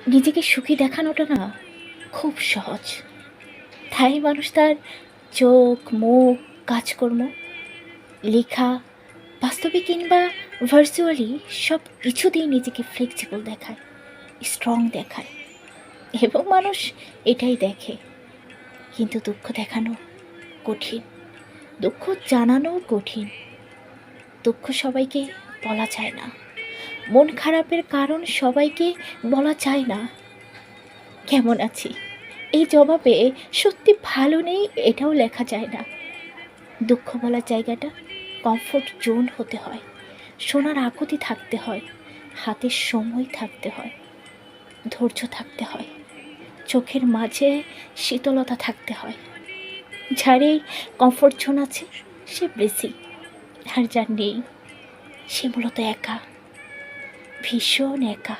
নিজেকে সুখী দেখানোটা না খুব সহজ। তাই মানুষ তার চোখ, মুখ, কাজকর্ম, লেখা, বাস্তবে কিংবা ভার্চুয়ালি সব কিছু দিয়ে নিজেকে ফ্লেক্সিবল দেখায়, স্ট্রং দেখায়, এবং মানুষ এটাই দেখে। কিন্তু দুঃখ দেখানো কঠিন, দুঃখ জানানো কঠিন। দুঃখ সবাইকে বলা যায় না, মন খারাপের কারণ সবাইকে বলা যায় না। কেমন আছি এই জবাবে সত্যি ভালো নেই এটাও লেখা যায় না। দুঃখ বলার জায়গাটা কমফোর্ট জোন হতে হয়, শোনার আকুতি থাকতে হয়, হাতে সময় থাকতে হয়, ধৈর্য থাকতে হয়, চোখের মাঝে শীতলতা থাকতে হয়। যার এই কমফোর্ট জোন আছে সে বেশি, আর যার নেই সে মূলত একা, ভীষণ একা।